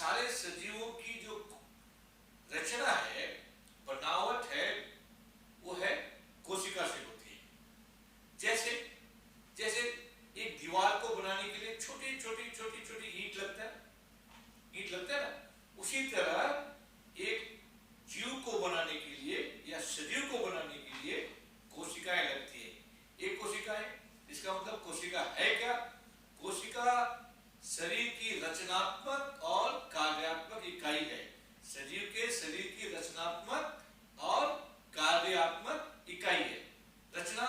सारे सजीवों की जो रचना है, बनावट है, वो है कोशिका से होती है। जैसे जैसे एक दीवार को बनाने के लिए छोटी छोटी ईंट लगता है ना, उसी तरह एक जीव को बनाने के लिए या सजीव को बनाने के लिए कोशिकाएं लगती है। एक कोशिकाएं, इसका मतलब कोशिका है क्या? कोशिका शरीर की रचनात्मक और कार्यात्मक इकाई है। सजीव के शरीर की रचनात्मक और कार्यात्मक इकाई है। रचना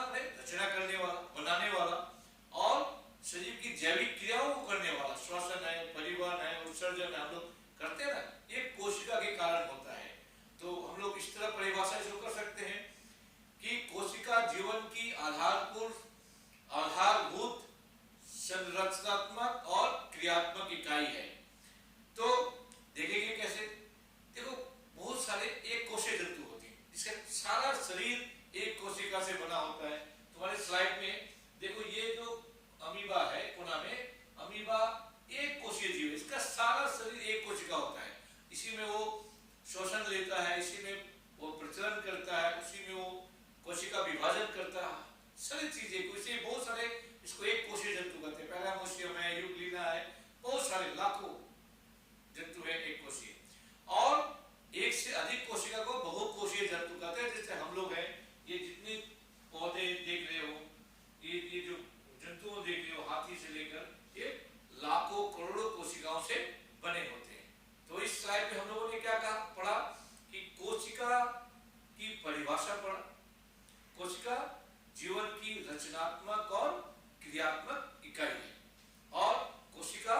करने वाला, बनाने वाला, और शरीर की जैविक क्रियाओं को करने वाला, श्वसन है, परिवहन है, उत्सर्जन है, हम लोग करते हैं ना, ये कोशिका के कारण होता है। तो हम लोग इस तरह परिभाषा इसको कर सकते हैं कि कोशिका जीवन की आधारभूत संरचनात्मक और क्रियात्मक इकाई है। तो देखेंगे कैसे? देखो, बहुत सारे एक कोशीय जंतु होते हैं, इसका सारा शरीर एक कोशिका से बना होता है। तुम्हारे स्लाइड में देखो, ये जो अमीबा है, कोना में अमीबा एक कोशीय जीव है, इसका सारा शरीर एक कोशिका होता है। इसी में वो श्वसन लेता है, इसी में वो प्रचलन करता है, उसी में वो कोशिका विभाजन करता है, सारी चीजें को, इसे बहुत सारे, इसको एक कोशीय जंतु कहते हैं। पैरामोशियम है, यूग्लिना है, बहुत सारे लाखों जंतु है एक कोशीय। और एक से अधिक कोशिका को बहुकोशीय जंतु कहते हैं। जैसे हम लोग हैं, ये जितने पौधे देख रहे हो, ये जो जंतु देख रहे हो, हाथी से लेकर, ये लाखों करोड़ों कोशिकाओं से बने होते हैं। तो इस स्लाइड में हम लोगों ने क्या कहा, पढ़ा कि कोशिका की परिभाषा पढ़ा। कोशिका जीवन की रचनात्मक और क्रियात्मक इकाई है, और कोशिका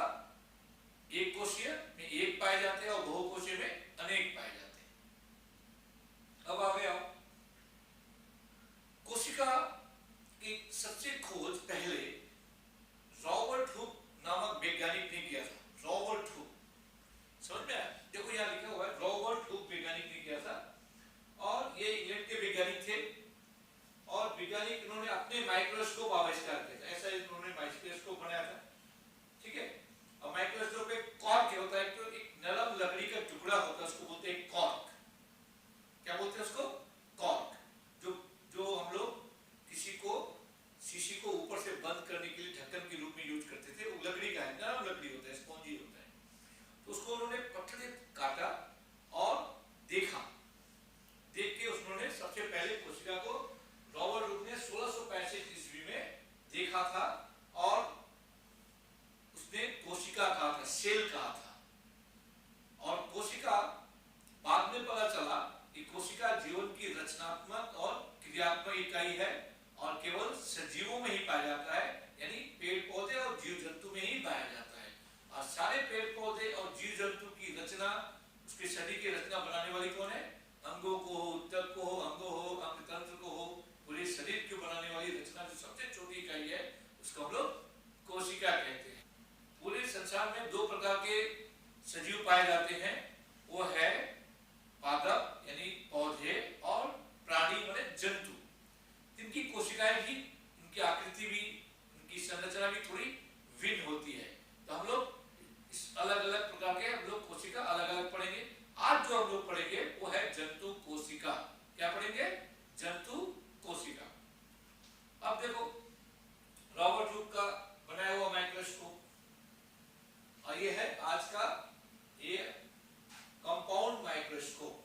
एक कोशीय में एक पाए जाते हैं और बहुकोशीय में अनेक पाए जाते हैं। अब आगे आओ, कोशिका की सबसे खोज पहले रॉबर्ट हुक नामक वैज्ञानिक ने किया था। रॉबर्ट हुक, समझ में आया? देखो यहाँ लिखा हुआ है, रॉबर्ट हुक वैज्ञानिक ने किया था, और ये इंग्लैंड के वैज्ञानिक थे। और वैज्ञानिक इन्होंने अपने माइक्रोस्कोप आविष्कार किया था। ऐसा इन्होंने माइक्रोस्कोप बनाया था, ठीक है। और माइक्रोस्कोप एक कॉर्क होता है, तो एक नरम लकड़ी का टुकड़ा होता है, उसको बोलते हैं कॉर्क। क्या बोलते हैं उसको? कॉर्क। जो हम लोग किसी को शीशी को ऊपर से बंद करने के लिए ढक्कन के रूप में यूज करते थे, वो लकड़ी का है, नरम लकड़ी होता है, स्पॉन्जी होता है। तो उसको उन्होंने पत्थर काटा और देखा। देख के उन्होंने सबसे पहले कोशिका को रॉबर्ट हुक ने 1665 ईस्वी में देखा था, और उसने कोशिका कहा था, सेल कहा था। और कोशिका, बाद में पता चला कि कोशिका जीवन की रचनात्मक और क्रियात्मक इकाई है, और केवल सजीवों में ही पाया जाता है, यानी पेड़ पौधे और जीव जंतु में ही पाया जाता है। और सारे पेड़ पौधे और जीव जंतु की रचना, उसके शरीर की रचना बनाने वाली कौन है? अंगों को हो, ऊतक को हो, अंगों हो, अंग तंत्र को हो, पूरे शरीर को बनाने वाली रचना जो सबसे छोटी इकाई है, उसको हम लोग कोशिका कहते हैं। पूरे संसार में दो प्रकार के सजीव पाए जाते हैं, वो है पादप यानी पौधे, और प्राणी माने जंतु। इनकी कोशिकाएं भी, इनकी आकृति भी, इनकी संरचना भी थोड़ी भिन्न होती है। तो हम लोग इस अलग अलग प्रकार के हम लोग कोशिका अलग अलग पढ़ेंगे। आज जो हम लोग पढ़ेंगे वो है जंतु कोशिका। क्या पढ़ेंगे? जंतु कोशिका। अब देखो, रॉबर्ट हुक का बनाया हुआ माइक्रोस्कोप, और ये है आज का ये कंपाउंड माइक्रोस्कोप,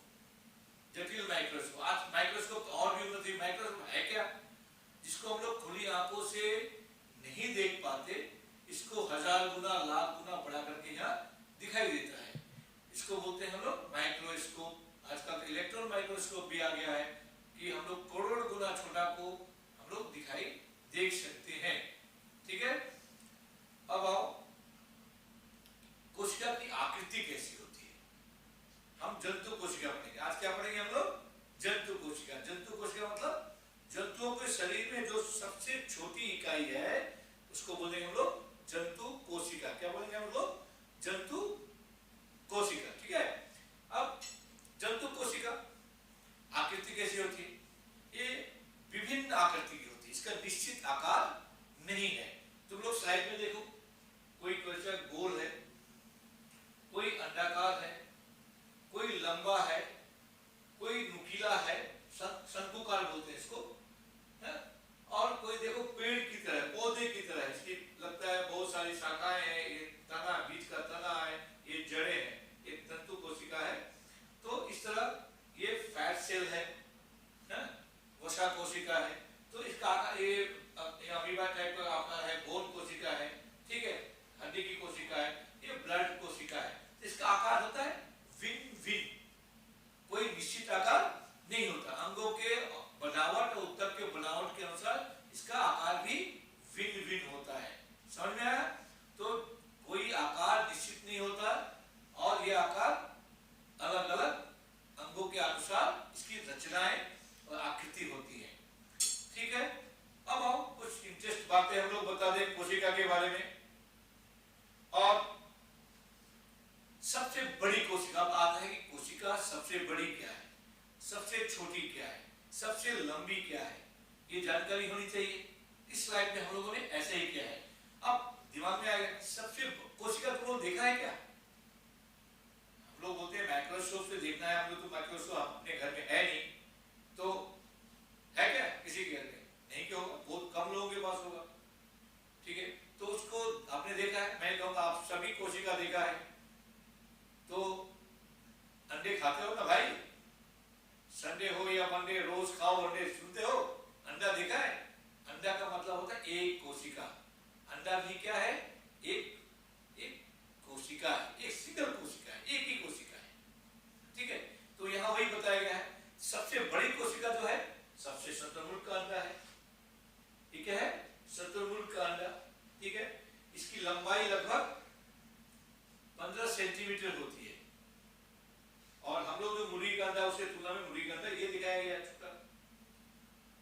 जटिल माइक्रोस्कोप। आज माइक्रोस्कोप तो और भी उन्नति, माइक्रोस्कोप है क्या, जिसको हम लोग खुली आंखों से नहीं देख पाते, इसको 1000 गुना, लाख गुना बढ़ा करके यहाँ दिखाई देता है। इसको बोलते हैं हम लोग माइक्रोस्कोप। आजकल तो इलेक्ट्रॉन माइक्रोस्कोप भी आ गया है कि हम लोग करोड़ गुना छोटा को हम लोग दिखाई देख सकते हैं, ठीक है। अब आओ, कोशिका की आकृति कैसी होती है? हम जंतु कोशिका पढ़ेंगे। आज क्या पढ़ेंगे हम लोग? जंतु कोशिका। जंतु कोशिका मतलब जंतुओं के शरीर में जो सबसे छोटी इकाई है, उसको बोलेंगे हम लोग जंतु कोशिका। क्या बोलेंगे हम लोग? जंतु कोशिका, ठीक है। अब जंतु कोशिका आकृति कैसी होती है? ये विभिन्न आकृति की होती है, इसका निश्चित आकार नहीं है। तुम लोग स्लाइड में देखो, कोई कोशिका गोल है, कोई अंडा शाखाएं हैं, ये तना, बीज का तना है, ये जड़ें हैं, ये तंतु कोशिका है। तो इस तरह ये फैट सेल है, वसा कोशिका है। तो इसका आकार ये अमीबा टाइप का आकार है, बोन कोशिका है, ठीक है, हड्डी की कोशिका है, ये ब्लड कोशिका है। इसका आकार होता है विन विन, कोई निश्चित आकार नहीं होता। अंगों के बनावट और उत्तक के बनावट के अनुसार इसका आकार भी भिन्न भिन्न होता है। समझ में आया? तो कोई आकार निश्चित नहीं होता और ये आकार अलग अलग अंगों के अनुसार इसकी रचनाएं और आकृति होती है। ठीक है, अब आओ कुछ इंटरेस्ट बातें हम लोग बता दें कोशिका के बारे में। और सबसे बड़ी कोशिका, अब आता है कि कोशिका सबसे बड़ी क्या है, सबसे छोटी क्या है, सबसे लंबी क्या है, ये जानकारी होनी चाहिए। इस स्लाइड में हम लोगों ने ऐसे ही किया है। अब दिमाग में आएगा सबसे कोशिका तुम लोग देखा है क्या? हम लोग बोलते हैं माइक्रोस्कोप से देखना है, हम लोग तो माइक्रोस्कोप अपने घर में है नहीं, तो है क्या किसी के घर में? नहीं, क्यों होगा, बहुत कम लोगों के पास होगा। ठीक है, तो उसको आपने देखा है, मैं कहूँगा आप सभी कोशिका देखा है। तो अंडे खाते हो ना भाई, संडे हो या मंडे, रोज खाओ अंडे, सुनते हो? अंडा देखा है? अंडा का मतलब होता है एक कोशिका। अंडा भी क्या है? एक कोशिका है, एक सिंगल कोशिका है, एक ही कोशिका है। ठीक है, तो यहाँ वही बताया गया है। सबसे बड़ी कोशिका जो है सबसे शतुर्मुख का अंडा है। ठीक है, शतुर्मुख का अंडा। ठीक है, इसकी लंबाई लगभग 15 सेंटीमीटर होती है। और हम लोग जो मुर्गी का अंडा, उसके तुलना में मुर्गी का अंडा ये दिखाया गया है।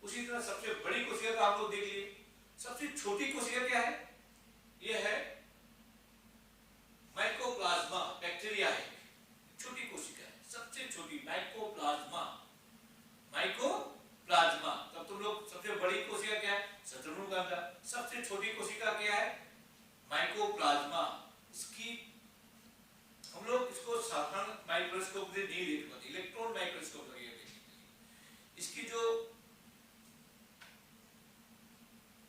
उसी तरह सबसे बड़ी कोशिका का आप लोग देख लिए। सबसे छोटी कोशिका क्या है? ये है माइकोप्लाज्मा, बैक्टीरिया है, छोटी कोशिका है, सबसे छोटी माइकोप्लाज्मा। माइकोप्लाज्मा। तब तुम लोग सबसे बड़ी कोशिका क्या है? शतुर्मुख का अंडा। सबसे छोटी कोशिका क्या है? माइकोप्लाज्मा। इसकी हम लोग इसको साधारण माइक्रोस्कोप से नहीं देख पाते, इलेक्ट्रॉन माइक्रोस्कोप लगेगा देखने के लिए। इसकी जो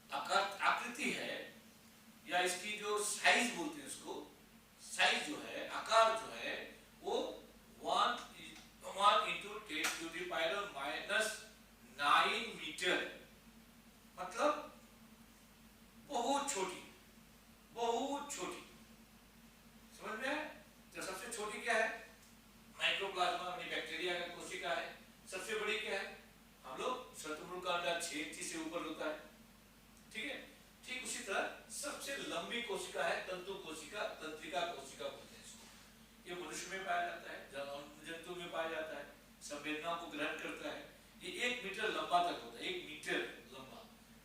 आकृति है या इसकी जो साइज बोलते हैं, उसको साइज जो है, आकार जो है, वो 1 × 10⁻⁹ मीटर, मतलब बहुत छोटी, बहुत छोटी। समझ में? तो सबसे छोटी क्या है? माइक्रोप्लाज्मा, यानी बैक्टीरिया का कोशिका है। सबसे बड़ी क्या है? हम लोग शतुर्मुख का अंडा 6 इंची से ऊपर होता है। ठीक है, ठीक उसी तरह सबसे लंबी कोशिका है तंतु कोशिका, तंत्रिका कोशिका बोलते हैं इसको। ये मनुष्य में पाया जाता है, जंतु में पाया जाता है, संवेदनाओं को ग्रहण करता है। ये 1 मीटर लंबा तक होता है, 1 मीटर लंबा,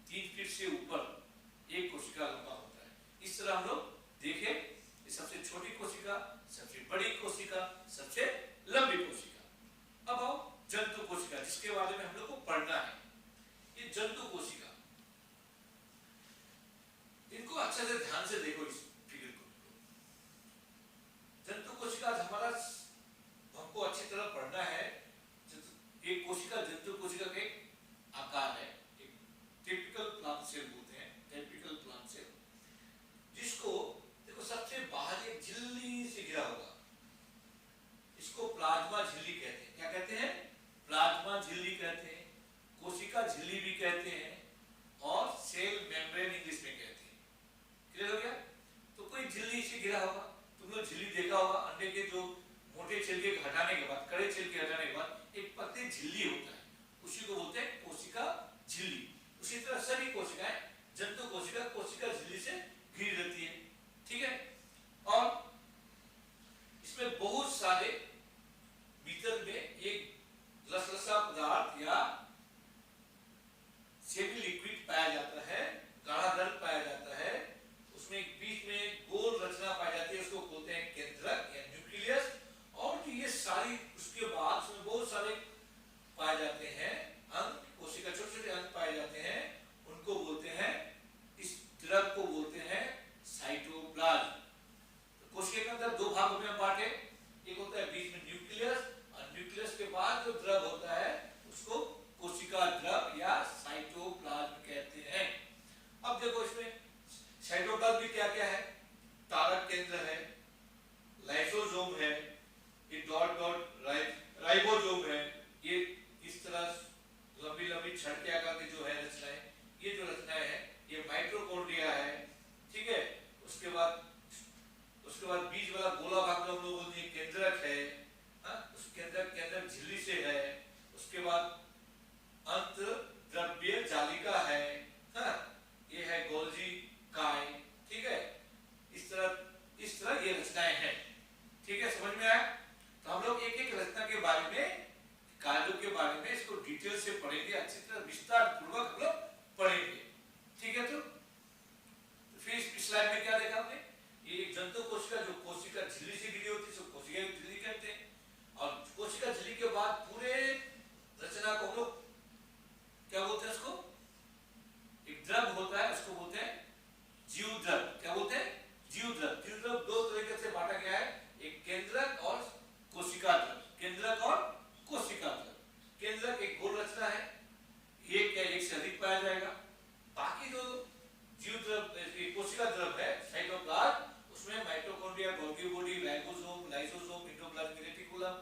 3 फीट से ऊपर एक कोशिका लंबा होता है। इस तरह हम लोग देखे, सबसे छोटी कोशिका, सबसे बड़ी कोशिका, सबसे लंबी कोशिका। अब आओ जंतु कोशिका, जिसके बारे में हम लोग को पढ़ना है। ये जंतु कोशिका, इनको अच्छे से ध्यान से देखो इस फिगर को। जंतु कोशिका हमारा हमको अच्छी तरह पढ़ना है। एक कोशिका जंतु कोशिका का एक आकार है, एक टिपिकल प्लांट सेल बोलते हैं, टिपिकल प्लांट सेल, जिसको देखो सबसे बाहर एक झिल्ली से घिरा होगा, इसको प्लाज्मा झिल्ली कहते हैं। क्या कहते हैं? प्लाज्मा झिल्ली कहते हैं, कोशिका झिल्ली भी कहते हैं, और सेल मेम्ब्रेन इंग्लिश में कहते हैं। क्लियर हो गया? तो कोई झिल्ली से घिरा होगा, तुम लोग झिल्ली देखा होगा, अंडे के जो मोटे छिलके हटाने के बाद, कड़े छिलके हटाने के बाद एक पतली झिल्ली होता है, उसी को बोलते हैं कोशिका झिल्ली। उसी तरह सभी कोशिकाएं, जंतु कोशिका, कोशिका झिल्ली से घिरी रहती है। ठीक है, और इसमें बहुत सारे भीतर में एक लसलसा पदार्थ या सेमी लिक्विड पाया जाता है, गाढ़ा द्रव पाया जाता है। उसमें एक बीच में गोल रचना पाई जाती है, उसको बोलते हैं केंद्रक या न्यूक्लियस। और ये सारी उसके बाद उसमें बहुत सारे पाए जाते हैं अंग, कोशिका छोटे छोटे अंग पाए जाते हैं, उनको बोलते हैं, इस द्रव को बोलते हैं केंद्र है, लाइसोसोम है, ये डॉट डॉट राइबोसोम है, ये इस तरह लंबी लंबी छड़ के आकार की जो है रचनाएं, ये जो रचनाएं है ये माइटोकॉन्ड्रिया है, ठीक है। उसके बाद बीज वाला गोला भाग को हम लोग बोलते हैं केंद्रक है, उस केंद्रक के अंदर झिल्ली से है। उसके बाद अंत द्रव्य जालिका है, ये है गोल्जी काय, ठीक है। इस तरह ये रचनाएं हैं, ठीक है, समझ में आया। तो हम लोग एक एक रचना के बारे में, कार्यों के बारे में इसको डिटेल से पढ़ेंगे, अच्छी तरह विस्तार पूर्वक हम लोग पढ़ेंगे, ठीक है। तो फिर इस स्लाइड में क्या देखा हमने, ये एक जंतु कोशिका जो कोशिका झिल्ली से घिरी होती है उसको कोशिका की झिल्ली कहते हैं। और कोशिका झिल्ली के बाद पूरे रचना को हम लोग क्या बोलते हैं, उसको एक द्रव होता है उसको बोलते हैं जीव द्रव। क्या बोलते हैं, जीव द्रव। जीव द्रव दो तरीके से बांटा गया है, एक केंद्रक और कोशिका द्रव। केंद्रक और कोशिका द्रव। केंद्रक एक गोल रचना है, एक से अधिक पाया जाएगा। बाकी जो जीव द्रव कोशिका द्रव है साइटोप्लाज्म, उसमें mitochondria, Golgi body, ribosome, lysosome, endoplasmic reticulum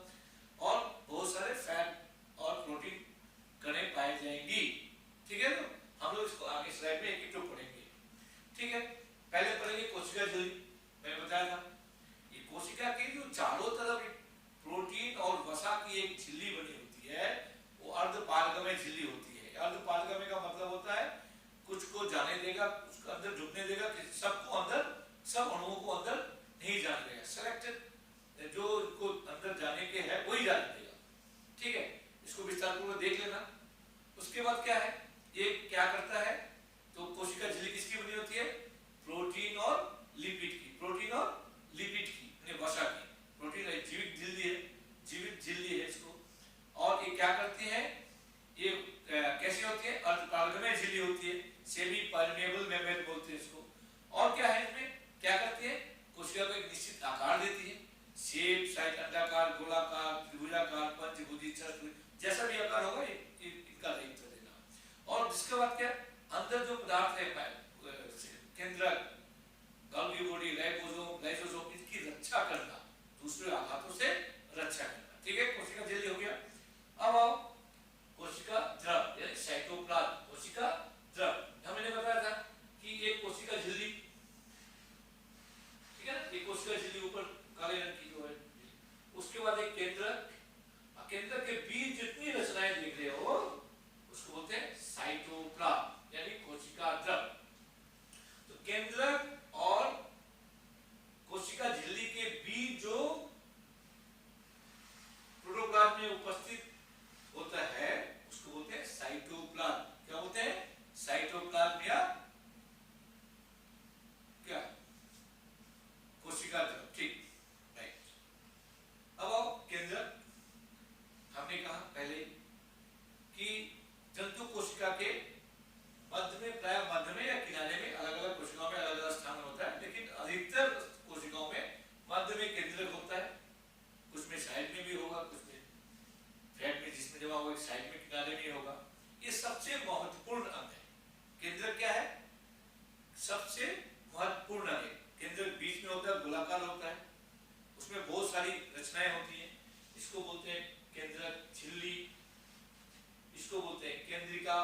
और बहुत सारे फैट और प्रोटीन कणें पाई जाएंगी, ठीक है। तो हम लोग इसको आगे स्लाइड में एक एक पढ़ेंगे, ठीक है। पहले पढ़ेंगे कोशिका झिल्ली। मैंने बताया था ये कोशिका के जो चारों तरफ प्रोटीन और वसा की एक झिल्ली बनी होती है, वो अर्धपारगम्य झिल्ली होती है। अर्धपारगम्य का मतलब होता है कुछ को जाने देगा, उसको अंदर ढुकने देगा, सबको अंदर, सब अणुओं को अंदर नहीं जाने देगा। सिलेक्टेड जो को अंदर जाने के है वही जाने देगा, ठीक है। इसको विस्तारपूर्वक देख लेना। उसके बाद क्या है, ये क्या करता है, तो कोशिका झिल्ली किसकी बनी होती है, प्रोटीन और लिपिड की। प्रोटीन और लिपिड की, वसा की। प्रोटीन जीवित झिल्ली है, जीवित झिल्ली है इसको। और ये क्या करती है, ये कैसी होती है, अर्धपारगम्य झिल्ली होती है, सेमी परमेबल मेम्ब्रेन बोलते हैं इसको। और क्या है, इसमें क्या करती है, कोशिका को एक निश्चित आकार देती है, शेप, साइज, अंडाकार, गोलाकार, त्रिभुजाकार, पंचभुजी, जैसा भी आकार होगा इनका रहित देना। और इसके बाद क्या, अंदर जो पदार्थ है केंद्रक, गोल्गी बॉडी, राइबोसोम, लाइसोसोम, इनकी रक्षा करना, दूसरे आघातों से रक्षा करना, ठीक है। कोशिका झिल्ली हो गया। अब आओ कोशिका द्रव यानी साइटोप्लाज्म। कोशिका द्रव हमने बताया था कि एक कोशिका झिल्ली, ठीक है ना, एक कोशिका झिल्ली ऊपर काले रंग की जो है, उसके बाद एक केंद्रक, केंद्रक के बीच जितनी रचनाएं देख रहे हो उसको बोलते हैं साइटोप्लाज्म यानी कोशिका द्रव। तो केंद्रक और कोशिका झिल्ली के बीच जो प्रोटोप्लाज्म में उपस्थित होता है उसको बोलते हैं साइटोप्लाज्म। क्या बोलते हैं, साइटोप्लाज्म या क्या, कोशिका द्रव, ठीक, राइट। अब आओ केंद्रक। हमने कहा पहले कि जंतु कोशिका के मध्य में, प्राय मध्य में या किनारे में, अलग अलग कोशिकाओं में अलग अलग स्थान होता है, लेकिन अधिकतर कोशिकाओं में मध्य में केंद्रक होता है। कुछ में साइड में भी होगा, कुछ में फ्लैट में, जिसमें जमा हुआ एक साइड में किनारे में होगा। ये सबसे महत्वपूर्ण अंग है। केंद्रक क्या है, सबसे महत्वपूर्ण अंग है। केंद्रक बीच में होता है, गोलाकार होता है, उसमें बहुत सारी रचनाएं होती हैं। इसको बोलते हैं केंद्रक झिल्ली, इसको बोलते हैं केंद्रिका,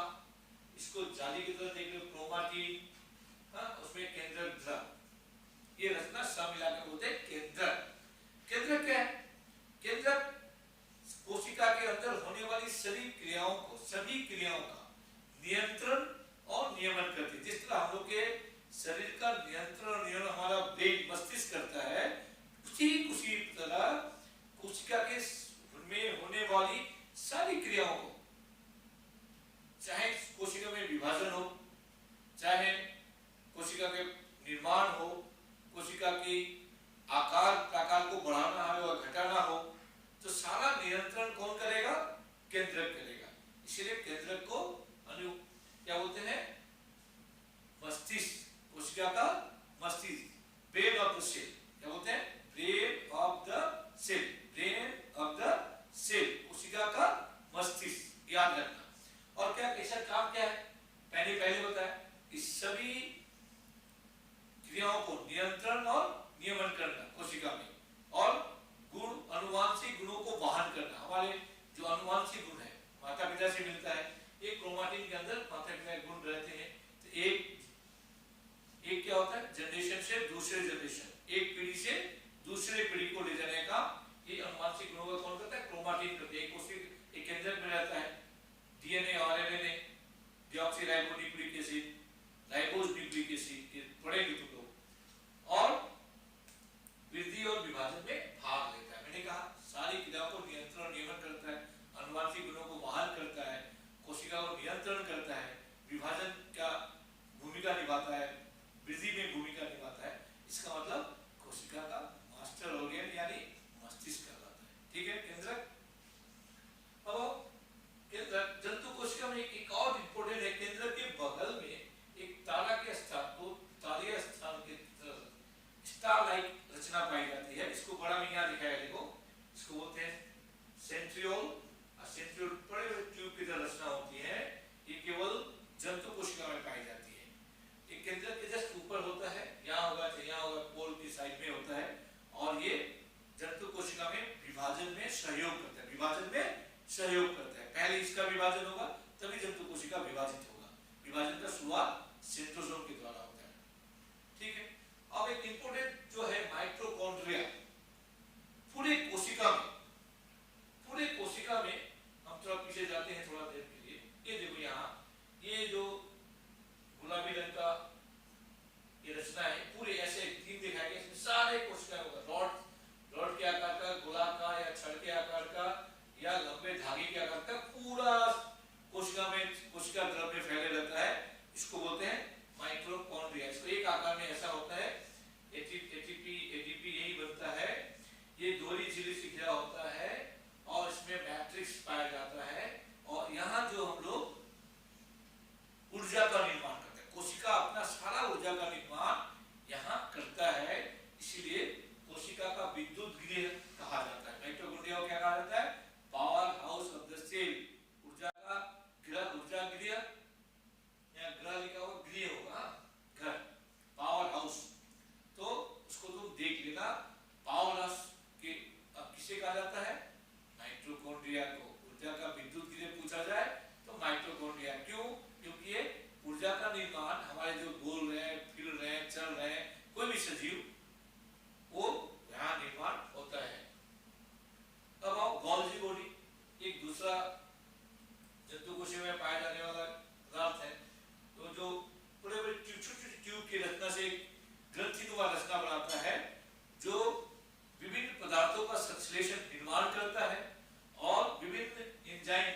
इसको जाली की तरह देख लो क्रोमाटिन, उसमें केंद्रक द्रव। ये रचना सब मिलाकर बोलते हैं केंद्रक। केंद्रक क्या है, केंद्रक कोशिका के अंदर होने वाली सभी क्रियाओं का नियंत्रण और नियमन करती है। जिस तरह हम लोग के शरीर का नियंत्रण और नियमन हमारा ब्रेन, मस्तिष्क करता है, उसी तरह कोशिका के में होने वाली सारी क्रियाओं को, चाहे कोशिका में विभाजन हो, चाहे कोशिका के निर्माण हो, कोशिका की आकार को बढ़ाना हो और घटाना हो, तो सारा नियंत्रण कौन करेगा, केंद्रक करेगा। इसलिए केंद्रक को क्या बोलते हैं, मस्तिष्क, कोशिका का मस्तिष्क, ब्रेन ऑफ द सेल। क्या बोलते हैं, brain of the cell, brain of the cell, कोशिका का मस्तिष्क, याद रखना। और क्या कैसा काम क्या है, पहले बताया कि सभी क्रियाओं को नियंत्रण और नियमन करना कोशिका में, और गुण अनुवांशिक गुणों को वहन करना। हमारे जो अनुवांशिक गुण है माता पिता से मिलता है, एक क्रोमाटिन के अंदर माता पिता के गुण रहते हैं। तो एक क्या होता है, जनरेशन से दूसरे जनरेशन, एक पीढ़ी से दूसरे पीढ़ी को ले जाने का ये अनुवांशिक गुणों का कौन करता है, क्रोमाटिन करते हैं। एक केंद्रक में रहता है डीएनए और RNA, deoxyribonucleic acid, ribose nucleic acid पढ़ेंगे तुम लोग, और वृद्धि और विभाजन में भाग लेता है। मैंने कहा सारी क्रियाओं को नियंत्रण नियमन करता है, अनुवांशिक गुणों को वहन करता है, कोशिका को नियंत्रण करता है, विभाजन का भूमिका निभाता है, वृद्धि में भूमिका निभाता है। इसका मतलब कोशिका का मास्टर ऑर्गन यानी मस्तिष्क कहलाता है। ठीक है, केंद्रक। अब केंद्रक जंतु कोशिका में एक और इंपॉर्टेंट है, केंद्रक के बगल में एक तारा के स्थान को तारीय स्थान के स्टार लाइक रचना पाई जाती है। इसको बड़ा में यहाँ दिखाया, देखो इसको बोलते हैं सेंट्रियोल। सेंट्रियोल बड़े बड़े ट्यूब की तरह रचना होती है, ये केवल जंतु कोशिका में पाई जाती है। एक केंद्रक के जस्ट ऊपर होता है, यहाँ होगा पोल की साइड में होता है, और ये जंतु कोशिका में विभाजन में सहयोग करता है, विभाजन में सहयोग करता है। पहले इसका विभाजन होगा तभी जंतु कोशिका विभाजित होगा। विभाजन का शुरुआत सेंट्रोसोम के द्वारा होता है। ठीक है, अब एक इंपोर्टेंट जो है माइटोकॉन्ड्रिया, पूरे कोशिका में हम थोड़ा पीछे जाते हैं थोड़ा देर के लिए। ये देखो यहाँ, ये जो गुलाबी रंग का ये रचना है, पूरे ऐसे तीन दिखाए गए, इसमें सारे कोशिका होगा, रॉड के आकार का, गोलाकार का या छड़ के आकार का या लंबे धागे के आकार का, पूरा कोशिका द्रव में फैले रहता है। इसको बोलते हैं माइटोकॉन्ड्रिया। इसको एक आकार में ऐसा होता है, एटीपी यही बनता है। ये दोहरी झिल्ली से घिरा होता है और इसमें मैट्रिक्स पाया जाता है, और यहाँ जो हम लोग ऊर्जा का निर्माण करते हैं, कोशिका अपना सारा ऊर्जा का निर्माण यहाँ करता है, इसीलिए कोशिका का विद्युत गृह कहा जाता है। माइटोकॉन्ड्रिया को क्या कहा जाता है, power house of the cell, ऊर्जा का गृह, ऊर्जा गृह, यहाँ गृह लिखा हुआ, गृह होगा घर, पावर हाउस। तो उसको तुम देख लेना, पावर हाउस के किसे कहा जाता है, माइटोकॉन्ड्रिया को। ऊर्जा का विद्युत गृह पूछा जाए तो माइटोकॉन्ड्रिया। क्यों? क्योंकि ये ऊर्जा का निर्माण, हमारे जो बोल रहे हैं, फिर रहे हैं, चल रहे हैं, कोई भी सजीव, वो यहाँ निर्माण होता है। अब आओ गोल्जी बॉडी, एक दूसरा जंतु कोशिका में पाया जाने वाला पदार्थ है। तो जो बड़े बड़े छोटे ट्यूब की रचना से ग्रंथिनुमा रचना बनाता है, जो विभिन्न पदार्थों का संश्लेषण निर्माण करता है और विभिन्न एंजाइम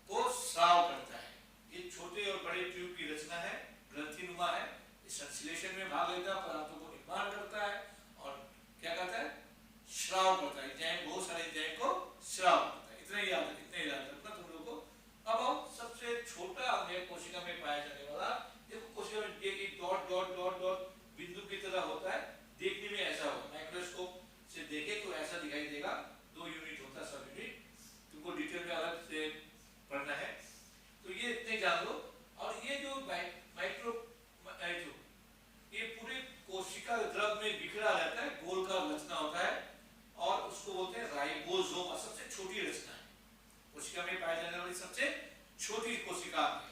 को स्राव करता है। ये छोटे और बड़े ट्यूब की रचना है, ग्रंथिनुमा है, इस संश्लेषण में भाग लेता है, पदार्थों को निर्माण करता है और क्या करता है, स्राव करता है। एंजाइम, बहुत सारे एंजाइम को स्राव करता है। इतना ही याद रखना तुम लोग को। अब आओ सबसे छोटा अंग है कोशिका में पाया जाने वाला। देखो कोशिका में एक डॉट डॉट डॉट डॉट बिंदु की तरह होता है, देखने में ऐसा होगा, माइक्रोस्कोप से देखे तो ऐसा दिखाई देगा। 2 यूनिट होता है, सब यूनिट तुमको डिटेल में अलग से पढ़ना है, तो ये इतने जान लो। और ये जो ये पूरे कोशिका द्रव में बिखरा रहता है, गोल का रचना होता है, और उसको बोलते हैं राइबोसोम। सबसे छोटी रचना है, कोशिका में पाई जाने वाली सबसे छोटी कोशिका है,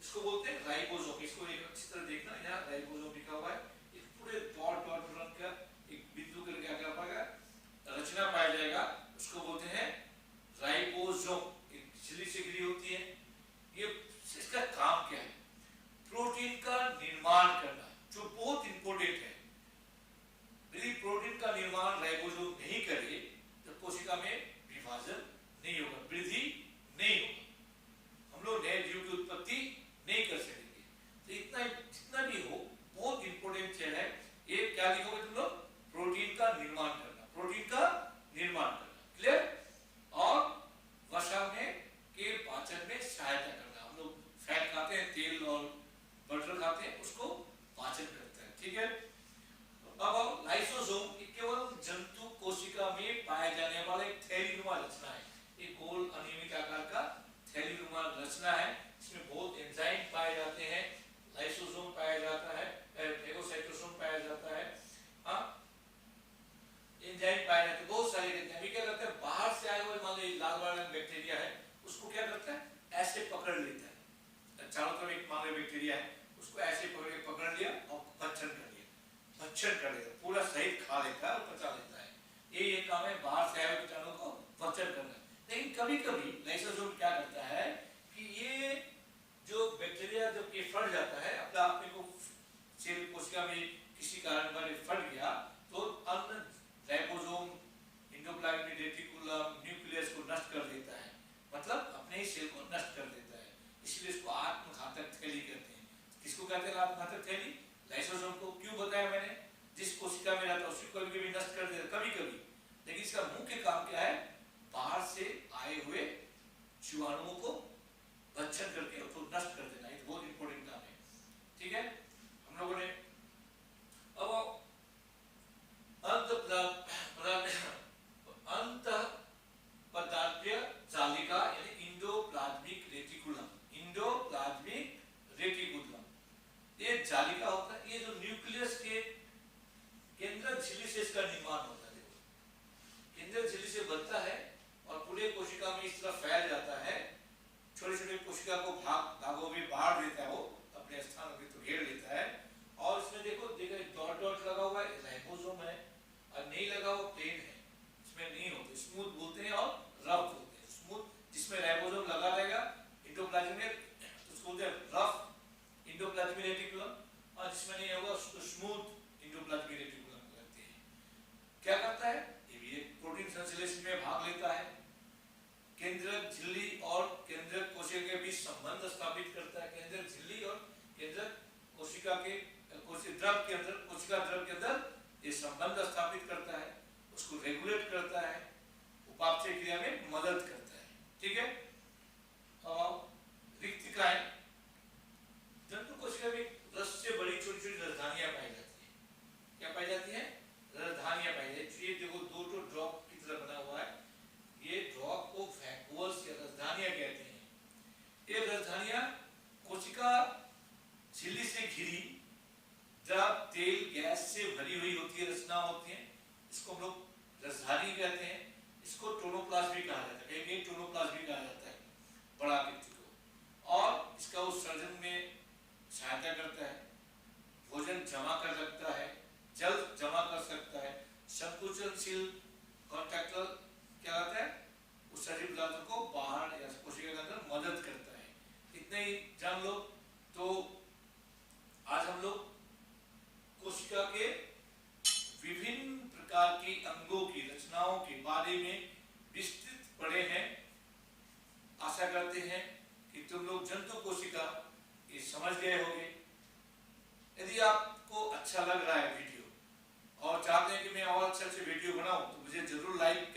इसको बोलते हैं राइबोसोम। इसको एक अच्छी तरह देखना, यहाँ राइबोसोम लिखा हुआ है, एक पूरे डॉट डॉट रंग का एक बिंदु करके क्या पाएगा, रचना पाया जाएगा, उसको बोलते हैं राइबोसोम। एक झिल्ली से घिरी होती है। ये इसका काम क्या है, प्रोटीन का निर्माण करना, जो बहुत इंपॉर्टेंट है। यदि प्रोटीन का निर्माण राइबोसोम नहीं करे तो कोशिका में विभाजन नहीं होगा, वृद्धि नहीं होगा, हम लोग नए जीव की उत्पत्ति नहीं कर सकेंगे। तो इतना जितना भी हो, बहुत इंपॉर्टेंट चीज है। ये क्या लिखोगे तुम लोग, प्रोटीन का निर्माण करना, प्रोटीन का निर्माण करना, क्लियर। और वसा में के पाचन में सहायता करना। हम लोग फैट खाते हैं, तेल और बटर खाते हैं, उसको पाचन करता है, ठीक है। अब लाइसोसोम केवल जंतु कोशिका में पाए जाने वाला एक थैलीनुमा रचना है, एक गोल अनियमित आकार का थैलीनुमा रचना है। इसमें बहुत एंजाइम पाए जाते हैं, लाइसोसोम पाया जाता है, फेगोसाइटोसोम पाया जाता है, भक्षण कर लेता है, पूरा सहित खा लेता है और पचा लेता है। ये काम है बाहर से आए हुए कीटाणु को भक्षण करना। लेकिन कभी कभी लाइसोसोम क्या करता है कि ये जो बैक्टीरिया जब ये फट जाता है अपने आप में को सेल कोशिका में किसी कारण फट गया तो अन्य राइबोसोम एंडोप्लाज्मिक रेटिकुलम न्यूक्लियस को नष्ट कर देता है, मतलब अपने ही सेल को नष्ट कर देता है। इसलिए इसको आत्मघातक थैली कहते हैं। किसको कहते हैं आत्मघातक थैली? लाइसोसोम को। क्यों बताया मैंने? जिस कोशिका में रहता है उसको कभी कभी नष्ट कर देता कभी कभी, लेकिन इसका मुख्य काम क्या है? बाहर से आए हुए जीवाणुओं को भक्षण करके उसको नष्ट कर देना। एक बहुत इंपॉर्टेंट काम है, ठीक है। हम लोगों ने अब अंत पदार्थीय जालिका यानी इंडोप्लाज्मिक रेटिकुलम, इंडोप्लाज्मिक रेटिकुलम ये जालिका होता है। ये जो न्यूक्लियस के केंद्रक झिल्ली से इसका निर्माण होता है। देखो केंद्रक झिल्ली से बनता है और पूरे कोशिका में इस तरह फैल जाता है। छोटे छोटे कोशिका को भागों में बांट देता है, वो अपने स्थान पे तो घेर लेता है। और इसमें देखो डॉट डॉट लगा हुआ है, राइबोसोम है, और नहीं लगा हुआ प्लेन है, इसमें नहीं होते। स्मूथ बोलते हैं और रफ बोलते हैं। स्मूथ जिसमें राइबोसोम लगा रहेगा इंडोप्लाज्मिक उसको बोलते हैं रफ इंडोप्लाज्मिक रेटिकुलम, और जिसमें नहीं होगा उसको स्मूथ इंडोप्लाज्मिक रेटिकुलम कहते हैं। क्या करता है? ये भी एक प्रोटीन संश्लेषण में भाग लेता है। केंद्रक झिल्ली और केंद्रक कोशिका के बीच संबंध स्थापित करता है। केंद्रक झिल्ली और केंद्रक कोशिका के कोशिका द्रव के अंदर ये संबंध स्थापित करता है, उसको रेगुलेट करता है, उपापचय क्रिया में मदद करता है, ठीक है। रिक्तिकाएं, जंतु कोशिका में रस से बड़ी छोटी छोटी राजधानियां पाई जाती है। क्या पाई जाती है? राजधानियां पाई जाती है। ये देखो दो ड्रॉप की तरह बना हुआ है, ये ड्रॉप को वैक्यूल्स या राजधानियां कहते हैं। ये राजधानियां कोशिका झिल्ली से घिरी जब तेल गैस से भरी हुई होती है, रचना होती है, इसको हम लोग राजधानी कहते हैं। इसको टोनोप्लाज्मी कहा जाता है, एक टोनोप्लाज्मी कहा जाता है बड़ा व्यक्ति को, और इसका उत्सर्जन में सहायता करता है, भोजन जमा कर सकता है, जल जमा कर सकता है, संकुचनशील कॉन्ट्रैक्टर क्या होता है? उत्सर्जित पदार्थों को बाहर या कोशिका के अंदर मदद करता है। इतने ही जान लो। तो आज हम लोग कोशिका के विभिन्न प्रकार की अंगों की रचनाओं के बारे में विस्तृत पढ़े हैं। आशा करते हैं कि तुम लोग जंतु कोशिका ये समझ गए होंगे। यदि आपको अच्छा लग रहा है वीडियो और चाहते हैं कि मैं और अच्छे वीडियो बनाऊं तो मुझे जरूर लाइक